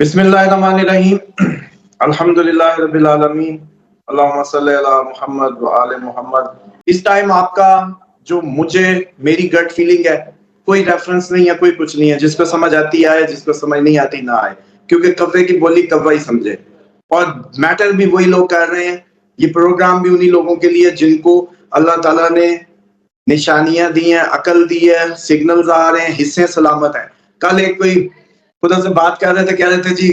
بسم اللہ الرحمن الرحیم الحمدللہ رب العالمین اللہم صلی علی محمد و آل محمد۔ اس ٹائم آپ کا جو میری گٹ فیلنگ ہے، کوئی ریفرنس نہیں ہے، کوئی کچھ نہیں ہے، جس کو سمجھ آتی آئے، جس کو سمجھ نہیں آتی نہ آئے، کیونکہ کوے کی بولی کوہ ہی سمجھے۔ اور میٹر بھی وہی لوگ کر رہے ہیں، یہ پروگرام بھی انہی لوگوں کے لیے جن کو اللہ تعالیٰ نے نشانیاں دی ہیں، عقل دی ہے، سگنلز آ رہے ہیں، حصے سلامت ہیں۔ کل ایک کوئی خدا سے بات کر رہے تھے، کہہ رہے تھے جی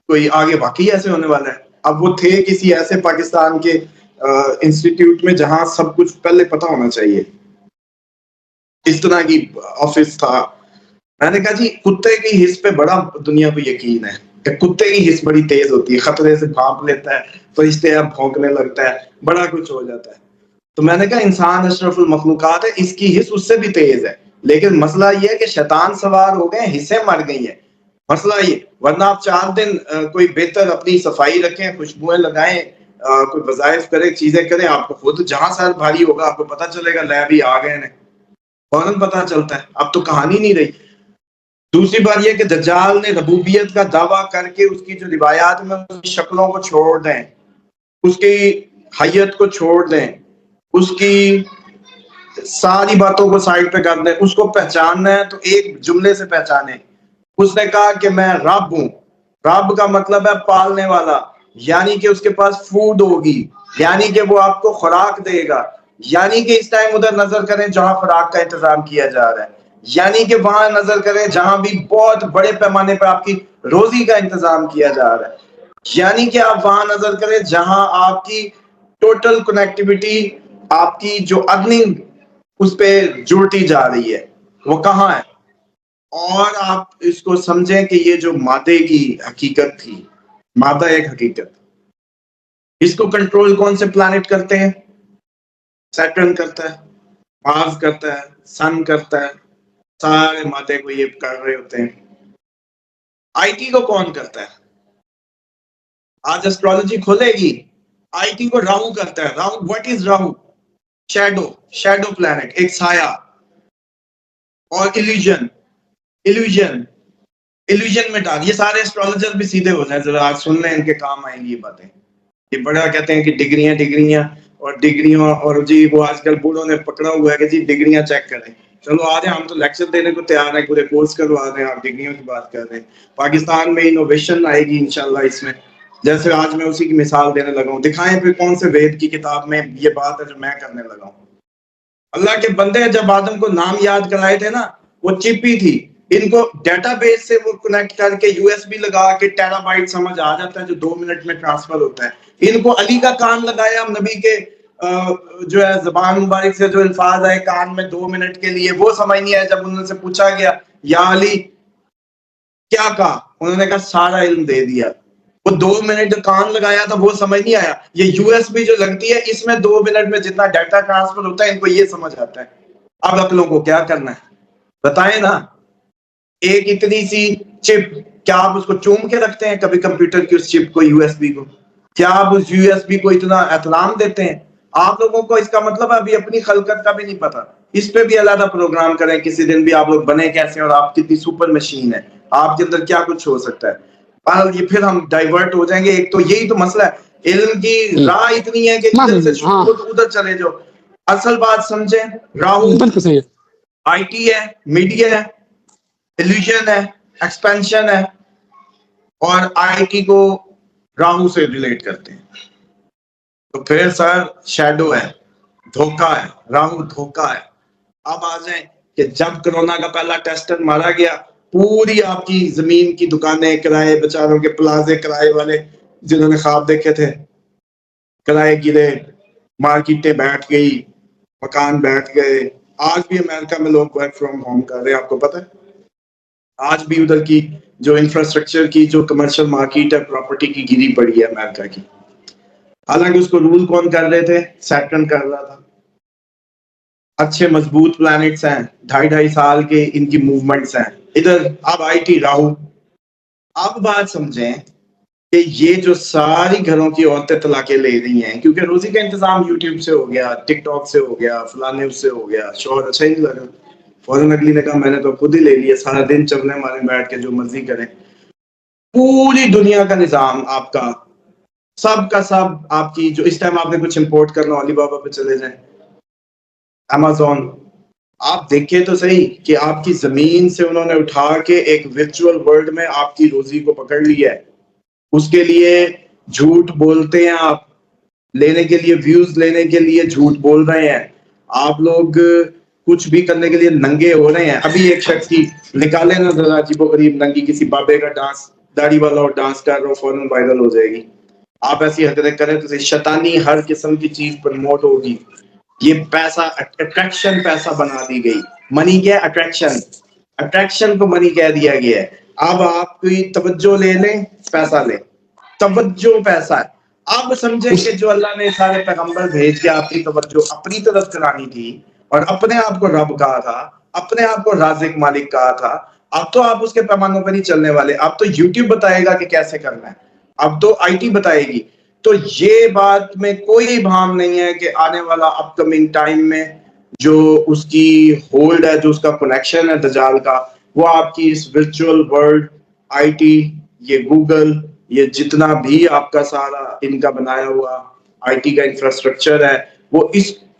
کوئی آگے واقعی ایسے ہونے والا ہے۔ اب وہ تھے کسی ایسے پاکستان کے انسٹیٹیوٹ میں جہاں سب کچھ پہلے پتا ہونا چاہیے، اس طرح کی آفس تھا۔ میں نے کہا جی کتے کی حس پہ بڑا دنیا کو یقین ہے کہ کتے کی حس بڑی تیز ہوتی ہے، خطرے سے بھانپ لیتا ہے، فرشتے اب بھونکنے لگتا ہے، بڑا کچھ ہو جاتا ہے۔ تو میں نے کہا انسان اشرف المخلوقات ہے، اس کی حس اس سے بھی تیز ہے، لیکن مسئلہ یہ ہے کہ شیطان سوار ہو گئے، حصیں مر گئی ہیں۔ مسئلہ یہ، ورنہ آپ 4 دن کوئی بہتر اپنی صفائی رکھیں، خوشبوئیں لگائیں، کوئی وظائف کریں، چیزیں کریں، آپ کو خود جہاں سر بھاری ہوگا آپ کو پتہ چلے گا لے بھی آ گئے ہیں، فوراً پتہ چلتا ہے۔ اب تو کہانی نہیں رہی۔ دوسری بات یہ کہ دجال نے ربوبیت کا دعویٰ کر کے اس کی جو روایات میں اس کی شکلوں کو چھوڑ دیں، اس کی حیت کو چھوڑ دیں، اس کی ساری باتوں کو سائڈ پہ کر دیں، اس کو پہچاننا ہے تو ایک جملے سے پہچانیں۔ اس نے کہا کہ میں رب ہوں۔ رب کا مطلب ہے پالنے والا، یعنی کہ اس کے پاس فوڈ ہوگی، یعنی کہ وہ آپ کو خوراک دے گا، یعنی کہ اس ٹائم ادھر نظر کریں جہاں خوراک کا انتظام کیا جا رہا ہے، یعنی کہ وہاں نظر کریں جہاں بھی بہت بڑے پیمانے پر آپ کی روزی کا انتظام کیا جا رہا ہے، یعنی کہ آپ وہاں نظر کریں جہاں آپ کی ٹوٹل کنیکٹیوٹی، آپ کی جو ارننگ اس پہ جڑتی جا رہی ہے، وہ کہاں ہے۔ اور آپ اس کو سمجھیں کہ یہ جو مادے کی حقیقت تھی، مادہ ایک حقیقت، اس کو کنٹرول کون سے پلانٹ کرتے ہیں؟ سیٹرن کرتا ہے، مارس کرتا ہے، سن کرتا ہے، سارے مادے کو یہ کر رہے ہوتے ہیں۔ آئی ٹی کو کون کرتا ہے؟ آج اسٹرالوجی کھولے گی، آئی ٹی کو راہو کرتا ہے۔ راہو، what is rohu? Shadow plant, ایک سایہ۔ اور ایلیوژن میں ڈال، یہ سارے اسٹرالوجر بھی سیدھے ہو جائیں، ذرا آج سن لیں، ان کے کام آئیں گی یہ باتیں۔ یہ بڑا کہتے ہیں کہ ڈگریاں اور ڈگریوں، اور جی وہ آج کل بوڑھوں نے پکڑا ہوا ہے کہ جی ڈگریاں چیک کریں۔ چلو آ جائیں، ہم تو لیکچر دینے کو تیار ہیں، پورے کورس کروا رہے ہیں، آپ ڈگریوں کی بات کر رہے ہیں۔ پاکستان میں انوویشن آئے گی انشاءاللہ اس میں، جیسے آج میں اسی کی مثال دینے لگا ہوں۔ دکھائیں پھر کون سے وید کی کتاب میں یہ بات ہے جو میں کرنے لگا ہوں۔ اللہ کے بندے جب آدم کو نام یاد کرائے تھے نا، وہ چپ ہی تھی، ان کو ڈیٹا بیس سے وہ کنیکٹ کر کے یو ایس بی لگا کے ٹیرا بائٹ سمجھ آ جاتا ہے جو 2 منٹ میں ٹرانسفر ہوتا ہے۔ ان کو علی کا کان لگایا، نبی کے جو ہے زبان مبارک سے جو الفاظ آئے کان میں 2 منٹ کے لیے، وہ سمجھ نہیں آیا۔ جب انہوں سے پوچھا گیا یا علی کیا کہا، انہوں نے کہا سارا علم دے دیا۔ وہ 2 منٹ کان لگایا تھا، وہ سمجھ نہیں آیا۔ یہ یو ایس بی جو لگتی ہے، اس میں 2 منٹ میں جتنا ڈیٹا ٹرانسفر ہوتا ہے، ان کو یہ سمجھ آتا ہے۔ اب عقلوں کو کیا کرنا ہے بتائیں نا۔ ایک اتنی سی چپ، کیا آپ اس کو چوم کے رکھتے ہیں کبھی کمپیوٹر کی اس چپ کو، یو ایس بی کو؟ کیا آپ اس یو ایس بی کو اتنا احترام دیتے ہیں؟ آپ لوگوں کو اس کا مطلب ابھی اپنی خلقت کا بھی نہیں پتا۔ اس پہ بھی علیحدہ پروگرام کریں کسی دن بھی، آپ لوگ بنے کیسے اور آپ کتنی سپر مشین ہے، آپ کے اندر کیا کچھ ہو سکتا ہے۔ یہ پھر ہم ڈائیورٹ ہو جائیں گے۔ ایک تو یہی تو مسئلہ ہے، علم کی راہ اتنی ہے کہ ادھر سے شروع ہو تو ادھر چلے جاؤ۔ اصل بات سمجھیں، راہو آئی ٹی ہے، میڈیا ہے، ایلیوژن ہے، ایکسپینشن ہے، اور آئی ٹی کو راہو سے ریلیٹ کرتے ہیں۔ تو پھر سر شیڈو ہے، دھوکہ ہے، راہو دھوکہ ہے۔ اب آ جائیں کہ جب کرونا کا پہلا ٹیسٹر مارا گیا، پوری آپ کی زمین کی دکانیں، کرائے بیچاروں کے پلازے، کرائے والے جنہوں نے خواب دیکھے تھے، کرائے گرے، مارکیٹیں بیٹھ گئی، مکان بیٹھ گئے۔ آج بھی امریکہ میں لوگ ورک فرام ہوم کر رہے ہیں، آپ کو پتہ ہے۔ آج بھی ادھر کی جو انفراسٹرکچر کی جو کمرشل مارکیٹ ہے، پراپرٹی کی گری پڑی ہے امریکہ کی۔ حالانکہ اس کو رول کون کر رہے تھے؟ سیٹرن کر رہا تھا۔ اچھے مضبوط پلانٹس ہیں، 2.5 سال کے ان کی موومنٹس ہیں ادھر۔ اب آئی ٹی راہو۔ اب بات سمجھیں کہ یہ جو ساری گھروں کی عورتیں طلاقیں لے رہی ہیں، کیونکہ روزی کا انتظام یوٹیوب سے ہو گیا، ٹک ٹاک سے ہو گیا، فلانے اس سے ہو گیا، شوہر اچھا ہی نہیں لگا، فوراً اگلی نے کہا میں نے تو خود ہی لے لیا, سارا دن چلنے والے بیٹھ کے جو مرضی کریں. پوری دنیا کا نظام آپ کا سب کا سب آپ کی, جو اس ٹائم آپ نے کچھ امپورٹ کرنا, علی بابا پہ چلے جائیں, امیزون, آپ دیکھیں تو صحیح کہ آپ کی زمین سے انہوں نے اٹھا کے ایک ورچوئل ورلڈ میں آپ کی روزی کو پکڑ لیا ہے. اس کے لیے جھوٹ بولتے ہیں آپ, لینے کے لیے ویوز لینے کے لیے جھوٹ بول رہے ہیں آپ لوگ, کچھ بھی کرنے کے لیے ننگے ہو رہے ہیں. ابھی ایک شخص کی نکالے نا ذرا عجیب و غریب ننگی کسی بابے کا ڈانس, داڑھی والا اور ڈانس کر رہا ہو, فوراً وائرل ہو جائے گی. آپ ایسی حرکتیں کریں تو شیطانی ہر قسم کی چیز پروموٹ ہوگی. یہ پیسہ اٹریکشن پیسہ بنا دی گئی. منی کیا ہے؟ اٹریکشن. اٹریکشن کو منی کہہ دیا گیا ہے. اب آپ کی توجہ لے لیں, پیسہ لیں, توجہ پیسہ ہے. آپ سمجھیں کہ جو اللہ نے سارے پیغمبر بھیج کے آپ کی توجہ اپنی طرف کرانی تھی اور اپنے آپ کو رب کہا تھا, اپنے آپ کو رازق مالک کہا تھا, اب تو آپ اس کے پیمانوں پر نہیں چلنے والے. اب تو یوٹیوب بتائے گا کہ کیسے کرنا ہے, اب تو آئی ٹی بتائے گی. تو یہ بات میں کوئی بھام نہیں ہے کہ آنے والا اپ کمنگ ٹائم میں جو اس کی ہولڈ ہے, جو اس کا کنیکشن ہے دجال کا, وہ آپ کی اس ورچوئل ورلڈ, آئی ٹی, یہ گوگل, یہ جتنا بھی آپ کا سارا ان کا بنایا ہوا آئی ٹی کا انفراسٹرکچر ہے, وہ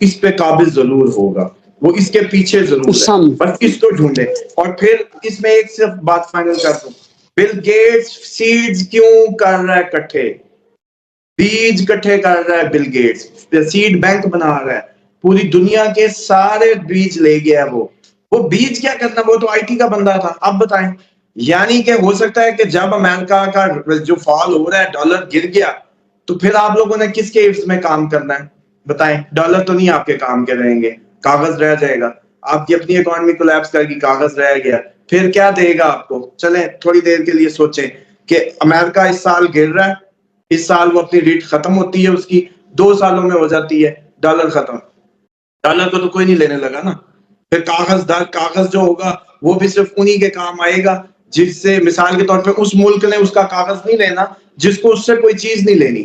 اس پہ قابل ضرور ہوگا, وہ اس کے پیچھے ضرور ہے, بس اس کو ڈھونڈے. اور پھر اس میں ایک صرف بات فائنل کر دوں, بل گیٹس سیڈز کیوں کر رہا ہے کٹھے, بیج کٹھے کر رہا ہے بل گیٹس, سیڈ بینک بنا رہا ہے, پوری دنیا کے سارے بیج لے گیا ہے. وہ بیج کیا کرنا, وہ تو آئی ٹی کا بندہ تھا. اب بتائیں, یعنی کہ ہو سکتا ہے کہ جب امریکہ کا جو فال ہو رہا ہے, ڈالر گر گیا, تو پھر آپ لوگوں نے کس کے حفظ میں کام کرنا ہے بتائیں؟ ڈالر تو نہیں آپ کے کام کے رہیں گے, کاغذ رہ جائے گا. آپ کی اپنی اکانومی کولیپس کر گی, کاغذ رہ گیا, پھر کیا دے گا آپ کو؟ چلیں تھوڑی دیر کے لیے سوچیں کہ امریکہ اس سال گر رہا ہے, اس سال وہ اپنی ریٹ ختم ہوتی ہے اس کی, 2 سالوں میں ہو جاتی ہے ڈالر ختم. ڈالر کو تو کوئی نہیں لینے لگا نا. پھر کاغذ جو ہوگا وہ بھی صرف انہی کے کام آئے گا جس سے, مثال کے طور پہ اس ملک نے اس کا کاغذ نہیں لینا جس کو اس سے کوئی چیز نہیں لینی,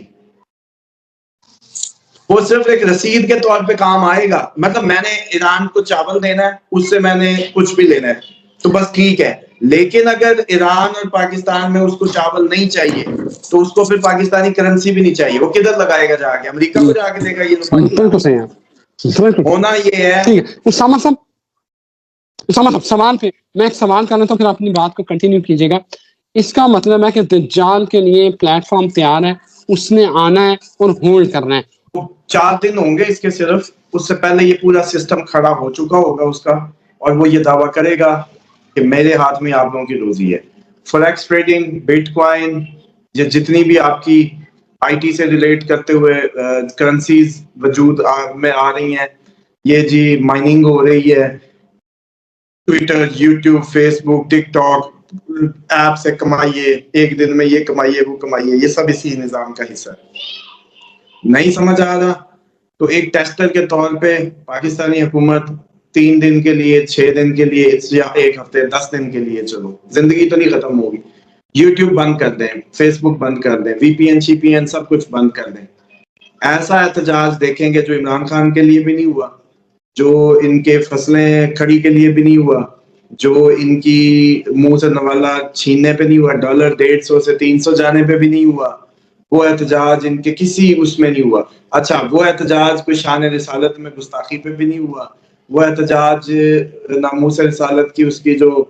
وہ صرف ایک رسید کے طور پہ کام آئے گا. مطلب میں نے ایران کو چاول دینا ہے, اس سے میں نے کچھ بھی لینا ہے تو بس ٹھیک ہے, لیکن اگر ایران اور پاکستان میں اس کو چاول نہیں چاہیے تو اس کو پھر پاکستانی کرنسی بھی نہیں چاہیے, وہ کدھر لگائے گا جا کے؟ امریکہ کو جا کے دے گا. یہ ہونا یہ ہے. اسامہ صاحب سوال پہ میں ایک سوال کرنا تو پھر اپنی بات کو کنٹینیو کیجیے گا. اس کا مطلب ہے کہ دجال کے لیے پلیٹ فارم تیار ہے, اس نے آنا ہے اور ہولڈ کرنا ہے. 4 دن ہوں گے اس کے صرف, اس سے پہلے یہ پورا سسٹم کھڑا ہو چکا ہوگا اس کا, اور وہ یہ دعویٰ کرے گا کہ میرے ہاتھ میں آپ لوگوں کی روزی ہے. فوریکس ٹریڈنگ, بٹ کوائن, یہ جتنی بھی آپ کی آئی ٹی سے ریلیٹ کرتے ہوئے کرنسیز وجود میں آ رہی ہیں, یہ جی مائننگ ہو رہی ہے, ٹویٹر, یوٹیوب, فیس بک, ٹک ٹاک ایپ سے کمائیے, ایک دن میں یہ کمائیے وہ کمائیے, یہ سب اسی نظام کا حصہ ہے. نہیں سمجھ آ رہا تو ایک ٹیسٹر کے طور پہ پاکستانی حکومت 3 دن کے لیے, 6 دن کے لیے, یا 1 ہفتے, 10 دن کے لیے, چلو زندگی تو نہیں ختم ہوگی, یوٹیوب بند کر دیں, فیس بک بند کر دیں, وی پی این شی پی این سب کچھ بند کر دیں. ایسا احتجاج دیکھیں گے جو عمران خان کے لیے بھی نہیں ہوا, جو ان کے فصلیں کھڑی کے لیے بھی نہیں ہوا, جو ان کی منہ سے نوالا چھیننے پہ نہیں ہوا, ڈالر 150 سے 300 جانے پہ بھی نہیں ہوا, وہ احتجاج ان کے کسی اس میں نہیں ہوا. اچھا وہ احتجاج کوئی شان رسالت میں گستاخی پہ بھی نہیں ہوا, وہ احتجاج ناموس رسالت کی اس کی جو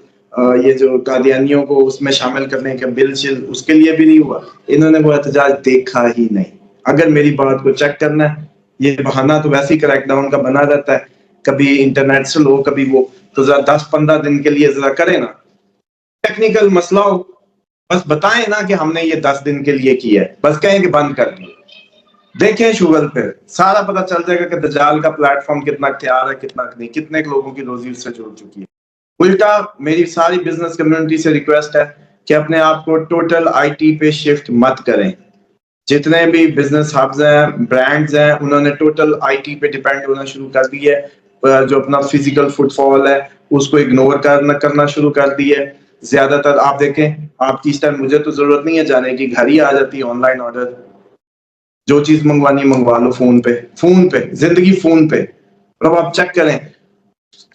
یہ جو قادیانیوں کو اس میں شامل کرنے کا بل شل اس کے لیے بھی نہیں ہوا. انہوں نے وہ احتجاج دیکھا ہی نہیں. اگر میری بات کو چیک کرنا ہے, یہ بہانہ تو ویسے ہی کریک ڈاؤن کا بنا رہتا ہے, کبھی انٹرنیٹ سے لو کبھی وہ, تو ذرا 10-15 دن کے لیے ذرا کریں نا, ٹیکنیکل مسئلہ ہو بس بتائیں نا کہ ہم نے یہ 10 دن کے لیے کیا ہے, بس کہیں کہ بند کر دیا. دیکھیں شوگل پہ سارا پتہ چل جائے گا کہ دجال کا پلیٹ فارم کتنا اختیار ہے, کتنا نہیں, کتنے لوگوں کی روزی اس سے جڑ چکی ہے. الٹا میری ساری بزنس کمیونٹی سے ریکویسٹ ہے کہ اپنے آپ کو ٹوٹل آئی ٹی پہ شفٹ مت کریں. جتنے بھی بزنس ہبز ہیں, برانڈز ہیں, انہوں نے ٹوٹل آئی ٹی پہ ڈیپینڈ ہونا شروع کر دی ہے. جو اپنا فزیکل فٹ فال ہے اس کو اگنور کرنا شروع کر دی ہے. زیادہ تر آپ دیکھیں, آپ کی اس ٹائم مجھے تو ضرورت نہیں ہے جانے کی, گھر ہی آ جاتی ہے آن لائن آرڈر, جو چیز منگوانی منگوا لو فون پہ, زندگی فون پہ. اب آپ چیک کریں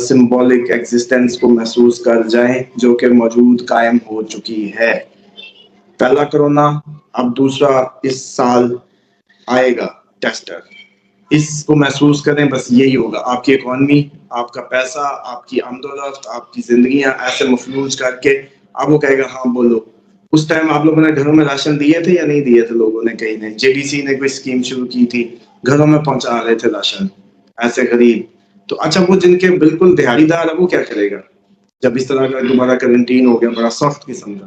سمبولک ایگزسٹنس کو محسوس کر جائیں جو کہ موجود قائم ہو چکی ہے. پہلا کرونا، اب دوسرا اس سال آئے گا ٹیسٹر. اس کو محسوس کریں، بس یہی ہوگا. آپ کی اکانومی، آپ کا پیسہ، آپ کی آمد و رفت، آپ کی زندگیاں ایسے مفلوج کر کے اب وہ کہے گا ہاں بولو. اس ٹائم آپ لوگوں نے گھروں میں راشن دیے تھے یا نہیں دیے تھے؟ لوگوں نے، کہیں نے JDC نے کوئی اسکیم شروع کی تھی، گھروں میں پہنچا رہے تھے راشن ایسے غریب. تو اچھا وہ جن کے بالکل دیہڑی دار ہے وہ کیا کرے گا جب اس طرح کا دوبارہ کرنٹین ہو گیا بڑا سخت قسم کا؟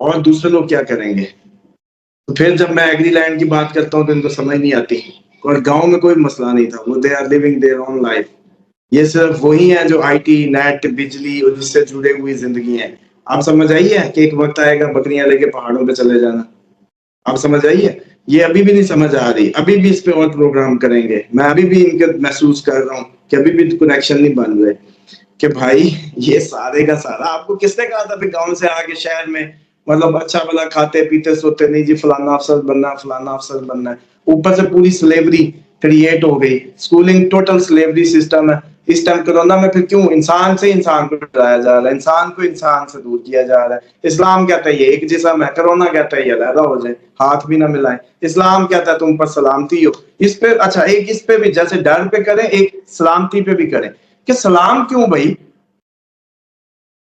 اور دوسرے لوگ کیا کریں گے؟ تو پھر جب میں ایگری لینڈ کی بات کرتا ہوں تو ان کو سمجھ نہیں آتی. اور گاؤں میں کوئی مسئلہ نہیں تھا، وہ they are living their own life. یہ صرف وہی ہیں جو IT، نیٹ، بجلی اور جس سے جڑے ہوئی زندگی ہیں. آپ سمجھ آئیے کہ ایک وقت آئے گا بکریاں لے کے پہاڑوں پہ چلے جانا. آپ سمجھ آئیے؟ یہ ابھی بھی نہیں سمجھ آ رہی. ابھی بھی اس پہ اور پروگرام کریں گے. میں ابھی بھی ان کے محسوس کر رہا ہوں کہ ابھی بھی کنیکشن نہیں بن رہے کہ بھائی یہ سارے کا سارا آپ کو کس نے کہا تھا کہ گاؤں سے آگے شہر میں مطلب اچھا بھلا کھاتے پیتے سوتے نہیں جی فلانا افسر بننا ہے، فلانا افسر بننا ہے. اوپر سے پوری سلیوری کریٹ ہو گئی، اسکولنگ ٹوٹل سلیوری سسٹم ہے. اس ٹائم کرونا میں پھر کیوں انسان سے انسان کو ڈرایا جا رہا ہے، انسان کو انسان سے دور کیا جا رہا ہے. اسلام کہتا ہے یہ ایک جسم ہے، کرونا کہتا ہے یہ علیحدہ ہو جائے، ہاتھ بھی نہ ملائیں. اسلام کہتا ہے تم پر سلامتی ہو. اس پہ اچھا ایک اس پہ بھی جیسے ڈر پہ کریں ایک سلامتی پہ بھی کریں کہ سلام کیوں بھائی؟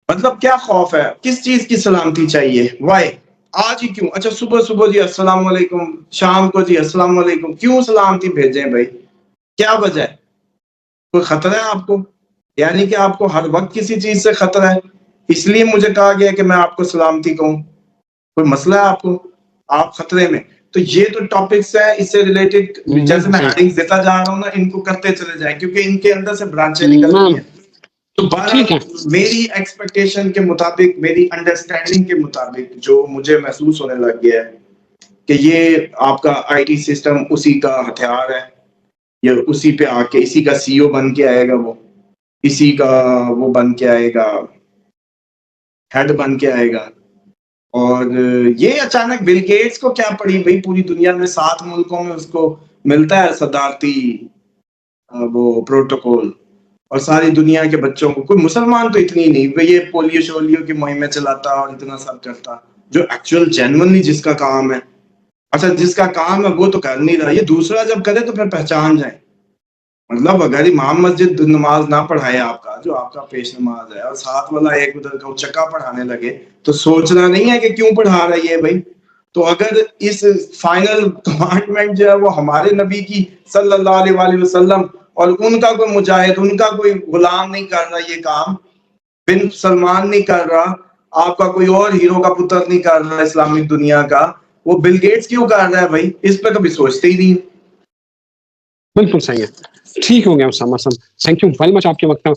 مطلب کیا خوف ہے؟ کس چیز کی سلامتی چاہیے؟ وائی؟ آج ہی کیوں؟ اچھا صبح صبح جی السلام علیکم، شام کو جی السلام علیکم، کیوں سلامتی بھیجیں بھائی؟ کیا وجہ ہے؟ کوئی خطرہ ہے آپ کو؟ یعنی کہ آپ کو ہر وقت کسی چیز سے خطرہ ہے، اس لیے مجھے کہا گیا کہ میں آپ کو سلامتی کہوں. کوئی مسئلہ ہے آپ کو؟ آپ خطرے میں. تو یہ تو ٹاپکس ہیں اس سے ریلیٹڈ، جیسے میں ہیڈنگز دیتا جا رہا ہوں نا، ان کو کرتے چلے جائیں کیونکہ ان کے اندر سے برانچیں نکلتی ہیں. تو ٹھیک ہے. میری ایکسپیکٹیشن کے مطابق، میری انڈرسٹینڈنگ کے مطابق جو مجھے محسوس ہونے لگ گیا ہے کہ یہ آپ کا IT سسٹم اسی کا ہتھیار ہے. یہ اسی پہ آ کے اسی کا CEO بن کے آئے گا، وہ اسی کا وہ بن کے آئے گا، ہیڈ بن کے آئے گا. اور یہ اچانک بل گیٹس کو کیا پڑی بھائی؟ پوری دنیا میں 7 ملکوں میں اس کو ملتا ہے صدارتی وہ پروٹوکول، اور ساری دنیا کے بچوں کو. کوئی مسلمان تو اتنی نہیں بھائی یہ پولیو شولیو کی مہمیں چلاتا اور اتنا سب کرتا، جو ایکچوئل جینوئنلی جس کا کام ہے. اچھا جس کا کام ہے وہ تو کر نہیں رہا، یہ دوسرا جب کرے تو پھر پہچان جائیں. مطلب اگر امام مسجد نماز نہ پڑھائے آپ کا جو آپ کا پیش نماز ہے، اور ساتھ والا ایک ادھر کا چکا پڑھانے لگے تو سوچنا نہیں ہے کہ کیوں پڑھا رہا ہے یہ بھائی. تو اگر اس فائنل کمانڈمنٹ جو ہے وہ ہمارے نبی کی صلی اللہ علیہ وآلہ وسلم اور ان کا کوئی مجاہد، ان کا کوئی غلام نہیں کر رہا یہ کام، بن سلمان نہیں کر رہا، آپ کا کوئی اور ہیرو کا پتر نہیں کر رہا اسلامک دنیا کا، وہ بل گیٹس کیوں کر رہا ہے بھائی؟ اس پہ کبھی سوچتے ہی نہیں. بالکل صحیح ہے. ٹھیک ہو گیا اسامہ صاحب، تھینک یو ویری مچ آپ کے وقت کا